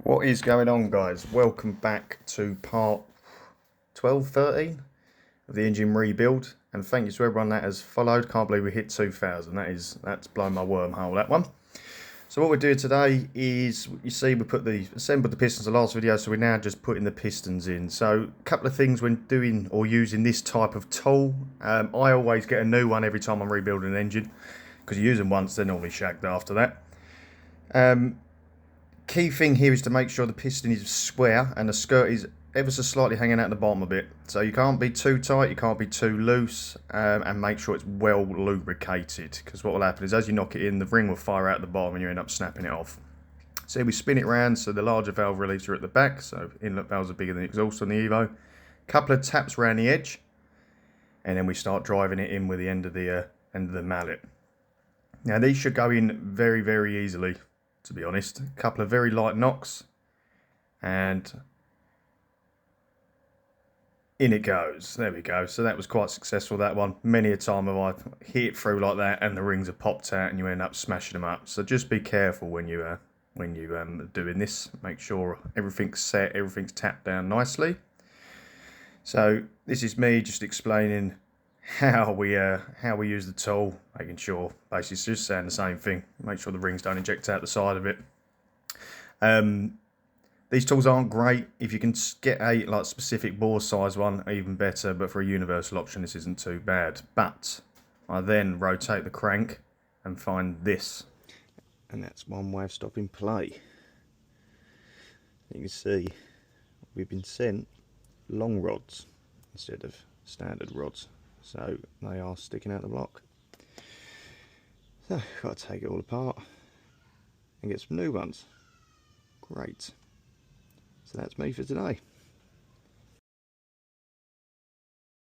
What is going on, guys? Welcome back to part 12, 13 of the engine rebuild, and thank you to everyone that has followed. Can't believe we hit 2,000. That's blown my wormhole, that one. So what we're doing today is, you see, we assembled the pistons in the last video, so we're now just putting the pistons in. So a couple of things when doing or using this type of tool. I always get a new one every time I'm rebuilding an engine, because you use them once, they're normally shagged after that. Key thing here is to make sure the piston is square and the skirt is ever so slightly hanging out the bottom a bit. So you can't be too tight, you can't be too loose, and make sure it's well lubricated, because what will happen is as you knock it in, the ring will fire out the bottom and you end up snapping it off. So we spin it around so the larger valve releases are at the back, so inlet valves are bigger than the exhaust on the Evo. Couple of taps around the edge, and then we start driving it in with the end of the mallet. Now these should go in very, very easily, to be honest. A couple of very light knocks, and in it goes. There we go. So that was quite successful, that one. Many a time have I hit it through like that and the rings are popped out and you end up smashing them up. So just be careful when you doing this. Make sure everything's set, everything's tapped down nicely. So this is me just explaining how we use the tool, making sure basically it's just saying the same thing. Make sure the rings don't inject out the side of it. These tools aren't great. If you can get a specific bore size one, even better, but for a universal option this isn't too bad. But I then rotate the crank and find this, and that's one way of stopping play. You can see we've been sent long rods instead of standard rods, so they are sticking out the block. So I've got to take it all apart and get some new ones. Great. So that's me for today.